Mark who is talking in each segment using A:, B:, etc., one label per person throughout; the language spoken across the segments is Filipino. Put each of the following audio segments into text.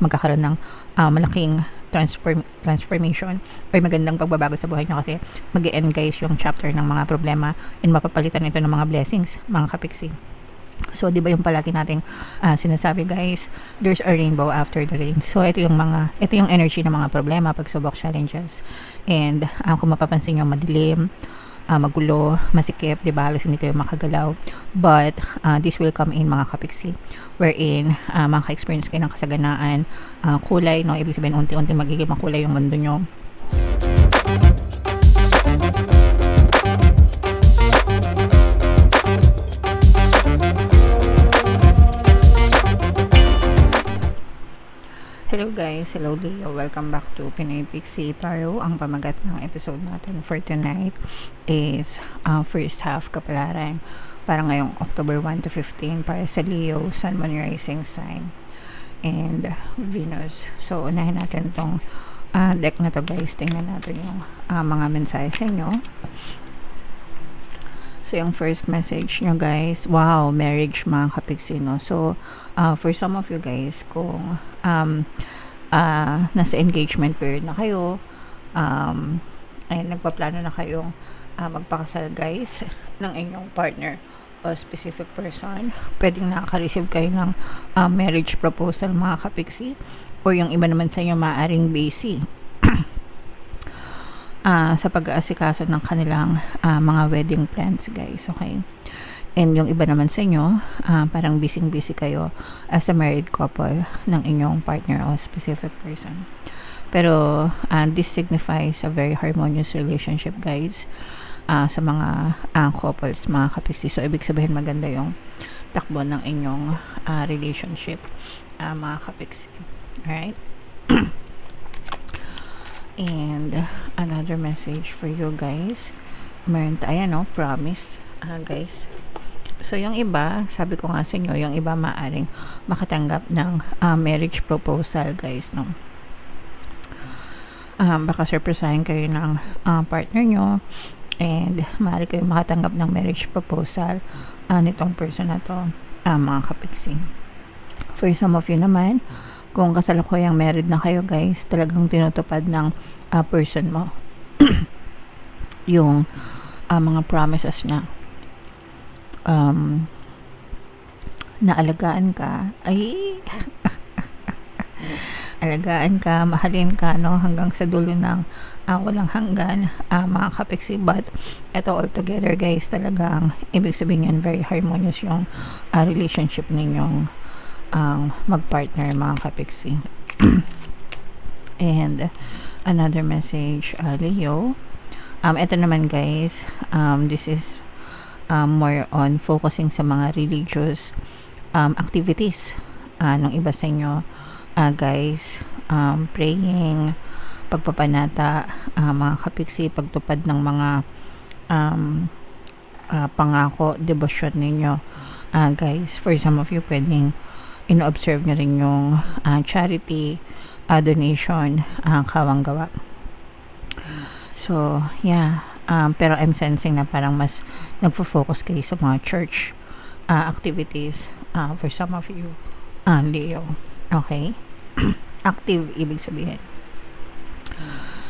A: magkakaroon ng malaking transformation or magandang pagbabago sa buhay nyo kasi mag-e-end guys yung chapter ng mga problema and mapapalitan ito ng mga blessings, mga kapiksi. So, di ba yung palagi nating sinasabi guys, there's a rainbow after the rain. So, ito yung energy ng mga problema, pagsubok, challenges. And kung mapapansin nyo, madilim, magulo, masikip, di ba? Halos hindi kayo makagalaw. But, this will come in mga kapiksi. Wherein, maka-experience kayo ng kasaganaan, kulay, no? Ibig sabihin, unti-unti magiging makulay yung mundo nyo. Hello guys, hello Leo, welcome back to Pinoy Pixie Tarot. Ang pamagat ng episode natin for tonight is first half kapalaran para ngayong October 1 to 15 para sa Leo, Sun, Moon, Rising sign and Venus. So unahin natin tong deck na to guys, tingnan natin yung mga mensahe sa inyo. So, yung first message nyo guys, wow, marriage mga kapiksi, no? So, for some of you guys, kung nasa engagement period na kayo, ay nagpaplano na kayong magpakasal guys ng inyong partner o specific person, pwedeng nakaka-receive kayo ng marriage proposal mga kapiksi, or yung iba naman sa inyo maaaring busy sa pag-aasikaso ng kanilang mga wedding plans guys, okay? And yung iba naman sa inyo, parang busy kayo as a married couple ng inyong partner o specific person. Pero this signifies a very harmonious relationship guys sa mga couples, mga kapiksi. So ibig sabihin maganda yung takbo ng inyong relationship, mga kapiksi. Alright? And another message for you guys, meron tayo, no, promise guys. So yung iba, sabi ko nga sa inyo, yung iba maaring makatanggap ng marriage proposal guys, no. Baka surprisahin kayo ng partner nyo and maaari kayo makatanggap ng marriage proposal nitong person na to, mga kapiksi. For some of you naman, kung kasalukuyang married na kayo guys, talagang tinutupad ng person mo yung mga promises niya, na alagaan ka, alagaan ka, mahalin ka, no, hanggang sa dulo ng walang hanggan, mga kapiksi. But ito all together guys, talagang ibig sabihin yan, very harmonious yung relationship ninyong magpartner, mga kapiksi. And another message, Leo, ito naman guys, this is more on focusing sa mga religious activities ng iba sa inyo guys, praying, pagpapanata, mga kapiksi, pagtupad ng mga pangako, devotion ninyo guys. For some of you, pwedeng ino-observe nyo rin yung charity, donation, kawang gawa. So, yeah. Pero I'm sensing na parang mas nagfo-focus kayo sa mga church activities for some of you, Leo. Okay? Active, ibig sabihin.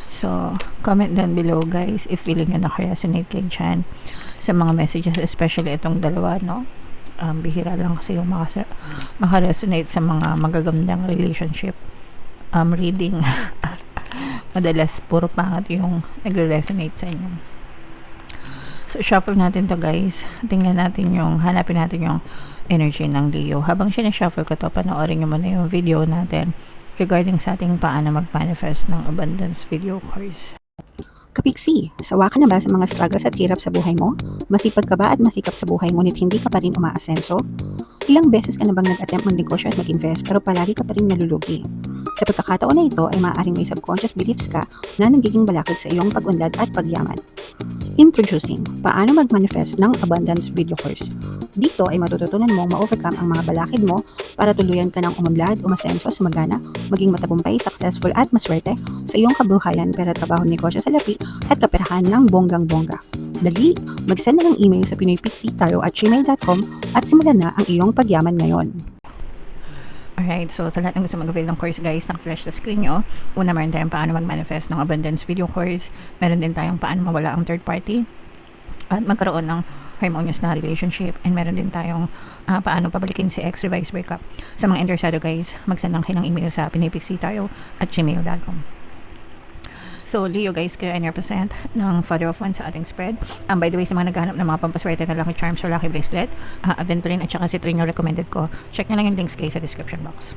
A: So, comment down below guys if feeling nyo naka-resonate kayo dyan sa mga messages, especially itong dalawa, no? Bihira lang kasi yung maka-resonate sa mga magagandang relationship reading. Madalas puro pangat yung nagre-resonate sa inyo. So shuffle natin to guys, tingnan natin hanapin natin yung energy ng Leo. Habang sinashuffle ko to, panoorin nyo muna yung video natin regarding sa ating paano mag-manifest ng abundance video course.
B: Kapiksi, sawa ka na ba sa mga struggles at hirap sa buhay mo? Masipag ka ba at masikap sa buhay ngunit hindi ka pa rin umaasenso? Ilang beses ka na bang nag-attempt mag-negosyo at mag-invest pero palagi ka pa rin nalulugi? Sa pagkakataon na ito ay maaaring may subconscious beliefs ka na nagiging balakid sa iyong pag-unlad at pagyaman. Introducing, paano mag-manifest ng abundance video course. Dito ay matututunan mong ma-overcome ang mga balakid mo para tuluyan ka ng umunlad, umasenso, sumagana, maging matagumpay, successful at maswerte sa iyong kabuhayan, pera, trabaho, negosyo, salapi at kaperahan ng bonggang-bongga. Dali, mag-send na ng email sa pinoypixie@gmail.com at simulan na ang iyong pagyaman ngayon.
A: Alright, so sa lahat ng gusto mag-avail ng course guys, naka-flash sa screen nyo. Una, meron tayong paano mag-manifest ng abundance video course. Meron din tayong paano mawala ang third party at magkaroon ng harmonious na relationship. And meron din tayong paano pabalikin si ex, revise, breakup. Sa mga interesado guys, mag-send lang kayo ng email sa pinipixitayo@gmail.com. So, Leo guys, kayo ay represent ng Father of One sa ating spread. By the way, sa mga naghahanap ng mga pampaswerte na lucky charms or lucky bracelet, Aventurine at saka si Trino recommended ko. Check nyo lang yung links guys sa description box.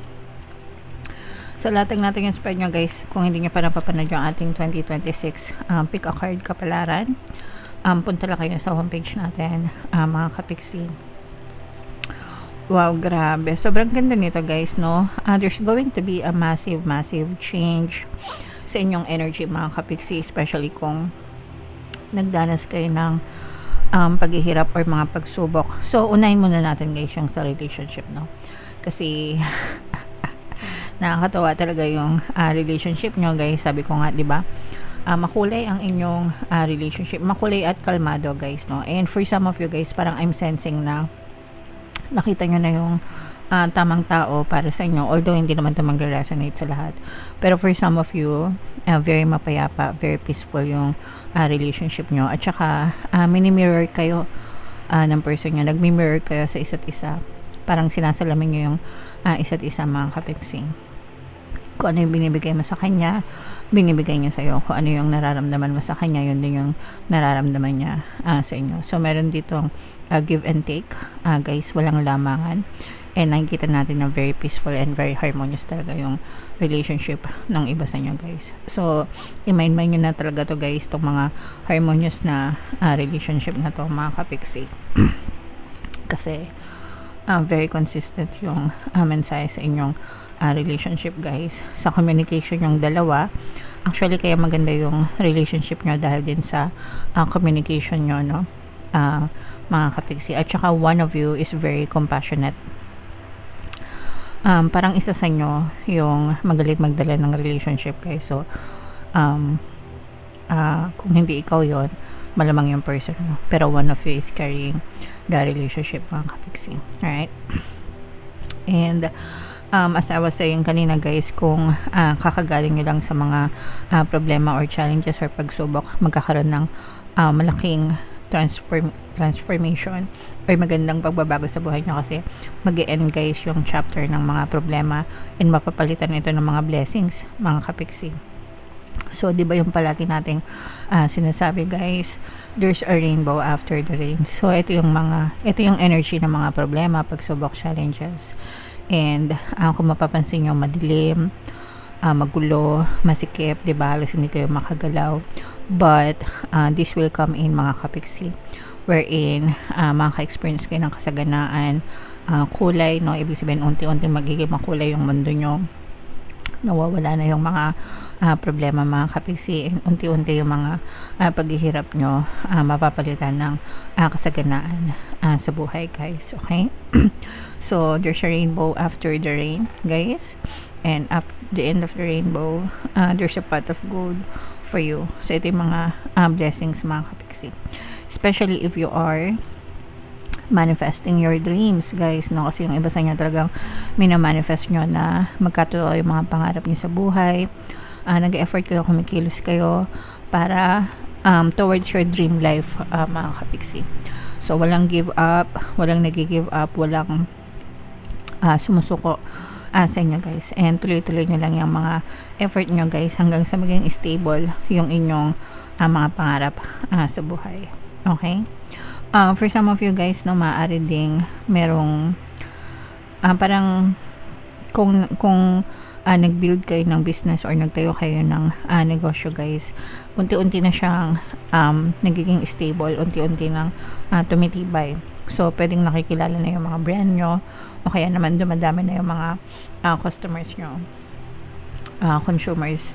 A: So, latag natin yung spread nyo guys. Kung hindi nyo pa napapanood yung ating 2026 pick a card kapalaran, punta lang kayo sa homepage natin, mga kapiksi. Wow, grabe. Sobrang ganda nito guys, no? There's going to be a massive change sa inyong energy mga kapiksi, especially kung nagdanas kayo ng paghihirap or mga pagsubok. So, unahin muna natin guys yung sa relationship, no? Kasi nakakatawa talaga yung relationship nyo guys. Sabi ko nga, di ba? Makulay ang inyong relationship. Makulay at kalmado guys, no? And for some of you guys, parang I'm sensing na nakita nyo na yung tamang tao para sa inyo, although hindi naman ito mag-resonate sa lahat, pero for some of you, very mapayapa, very peaceful yung relationship nyo, at saka mini-mirror kayo ng person nyo, nagmi-mirror kayo sa isa't isa, parang sinasalamin nyo yung isa't isa mga kapiksing. Kung ano yung binibigay mo sa kanya, binibigay niya sa'yo. Kung ano yung nararamdaman mo sa kanya, yun din yung nararamdaman niya sa inyo. So meron ditong give and take guys, walang lamangan. And nakikita natin na very peaceful and very harmonious talaga yung relationship ng iba sa inyo guys. So, i-mind nyo na talaga to guys, itong mga harmonious na relationship na to mga kapiksi. Kasi, very consistent yung mensahe sa inyong relationship guys. Sa communication yung dalawa, actually kaya maganda yung relationship nyo dahil din sa communication nyo, no? Mga kapiksi. At saka one of you is very compassionate. Parang isa sa inyo yung magaling magdala ng relationship guys. So kung hindi ikaw yon, malamang yung person mo, pero one of you is carrying the relationship mga kapiksi. Alright, and as I was saying kanina guys, kung kakagaling nyo lang sa mga problema or challenges or pagsubok, magkakaroon ng malaking transformation or magandang pagbabago sa buhay nyo, kasi mag-e-end guys yung chapter ng mga problema and mapapalitan ito ng mga blessings mga kapiksi. So, di ba yung palagi nating sinasabi guys, there's a rainbow after the rain. So, ito yung energy ng mga problema, pagsubok, challenges. And kung mapapansin nyo, madilim, magulo, masikip, di ba? Halos hindi kayo makagalaw. But this will come in mga kapiksi, wherein makaka-experience kayo ng kasaganaan, kulay, no? Ibig sabihin unti-unti magiging makulay yung mundo nyo, nawawala na yung mga problema mga kapiksi, and unti-unti yung mga paghihirap nyo mapapalitan ng kasaganaan sa buhay guys. Okay. So there's a rainbow after the rain guys, and at the end of the rainbow there's a pot of gold for you. So ito yung mga blessings mga kapiksi, especially if you are manifesting your dreams guys, no? Kasi yung iba sa inyo talagang minamanifest nyo na magkatotoo yung mga pangarap nyo sa buhay. Nag-effort kayo, kumikilos kayo para towards your dream life mga kapiksi. So walang give up, walang nag-give up, walang sumusuko sa inyo guys, and tuloy-tuloy nyo lang yung mga effort nyo guys hanggang sa maging stable yung inyong mga pangarap sa buhay. Okay? For some of you guys, no, maaari ding merong parang kung nag-build kayo ng business or nagtayo kayo ng negosyo guys, unti-unti na siyang nagiging stable, unti-unti nang tumitibay. So, pwedeng nakikilala na yung mga brand nyo, o kaya naman dumadami na yung mga customers nyo, consumers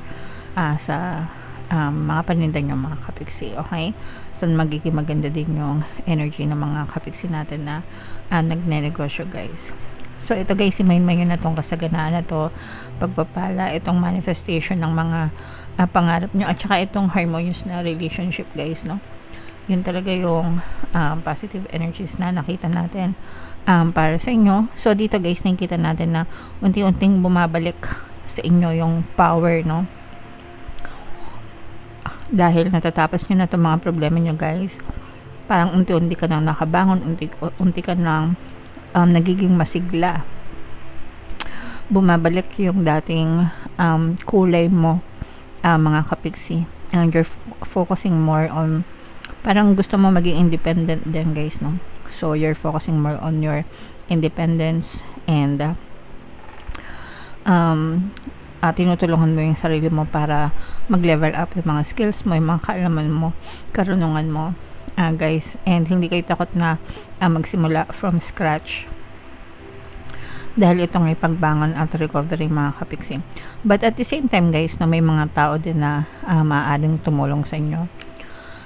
A: sa mga paninda nyo mga kapiksi. Okay? So, magiging maganda din yung energy ng mga kapiksi natin na nagne-negosyo guys. So, ito guys, i-mind nyo na itong kasaganaan na to, pagpapala, itong manifestation ng mga pangarap nyo, at saka itong harmonious na relationship guys, no? Yun talaga yung positive energies na nakita natin para sa inyo. So dito guys, nakikita natin na unti-unting bumabalik sa inyo yung power, no? Dahil natatapos nyo na itong mga problema nyo guys. Parang unti-unti ka nang nakabangon, unti ka nang nagiging masigla. Bumabalik yung dating kulay mo, mga kapiksi. And you're focusing more on, parang gusto mo maging independent din guys, no? So you're focusing more on your independence and tinutulungan mo yung sarili mo para mag-level up yung mga skills mo, yung mga kaalaman mo, karunungan mo, guys. And hindi kayo takot na magsimula from scratch dahil itong ipagbangon at recovery, mga kapiksi. But at the same time guys, no, may mga tao din na maaaring tumulong sa inyo.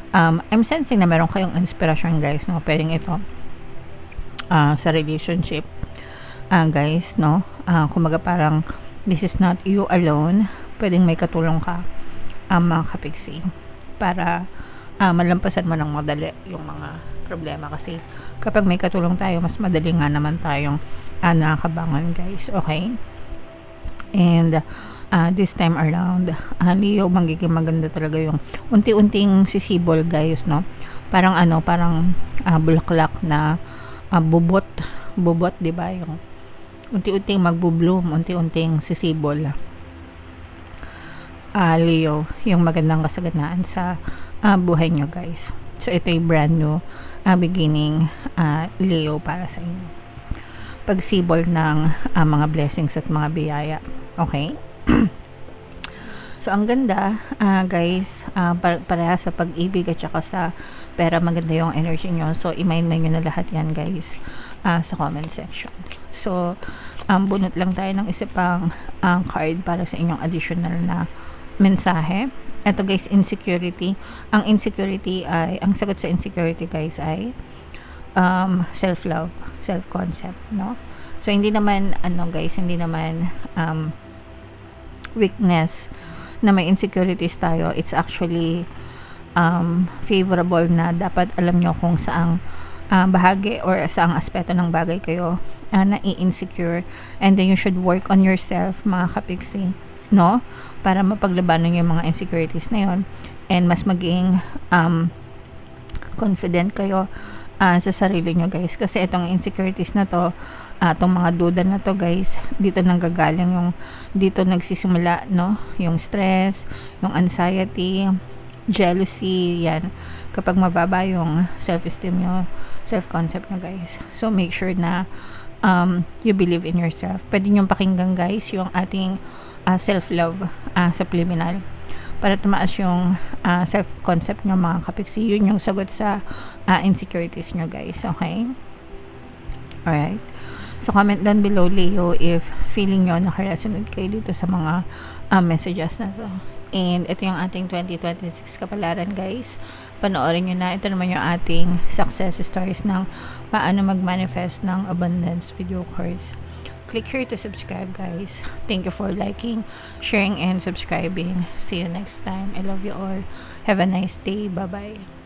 A: I'm sensing na meron kayong inspiration guys, no? Pwedeng ito sa relationship, guys, no? Kumaga parang this is not you alone. Pwedeng may katulong ka, mga kapiksi, para malampasan mo ng madali yung mga problema. Kasi kapag may katulong tayo, mas madali nga naman tayong nakakabangon guys. Okay? And this time around, Leo, magiging maganda talaga yung unti-unting sisibol guys, no? Parang parang bulaklak na bubot, di ba? Yung unti-unting magbo-bloom, unti-unting sisibol. Leo, yung magandang kasaganaan sa buhay nyo guys. So ito yung brand new beginning, Leo, para sa inyo. Pagsibol ng mga blessings at mga biyaya. Okay? So ang ganda, guys, pareha sa pag-ibig at saka sa pera, maganda yung energy nyo. So i-mind nyo na lahat yan guys sa comment section. So bunot lang tayo ng isa pang card para sa inyong additional na mensahe. Ito guys, insecurity. Ang insecurity ay, ang sagot sa insecurity guys ay self-love, self-concept, no? So hindi naman guys, hindi naman weakness na may insecurities tayo. It's actually favorable na dapat alam nyo kung saang bahagi or saang aspeto ng bagay kayo na i-insecure, and then you should work on yourself, mga kapiksi, no? Para mapaglabanan yung mga insecurities na yon, and mas maging confident kayo sa sarili nyo guys. Kasi itong insecurities na to, itong mga duda na to guys, dito nanggagaling yung, dito nagsisimula, no? Yung stress, yung anxiety, jealousy, yan. Kapag mababa yung self-esteem nyo, self-concept nyo guys. So make sure na you believe in yourself. Pwede nyo pakinggan guys yung ating self-love subliminal para tumaas yung self-concept nyo, mga kapiksi. Yun yung sagot sa insecurities nyo guys. Okay? Alright. So comment down below, Leo, if feeling nyo nakaresonate kayo dito sa mga messages na to. And ito yung ating 2026 kapalaran guys. Panoorin nyo na. Ito naman yung ating success stories ng paano mag-manifest ng abundance video course. Click here to subscribe guys. Thank you for liking, sharing, and subscribing. See you next time. I love you all. Have a nice day. Bye-bye.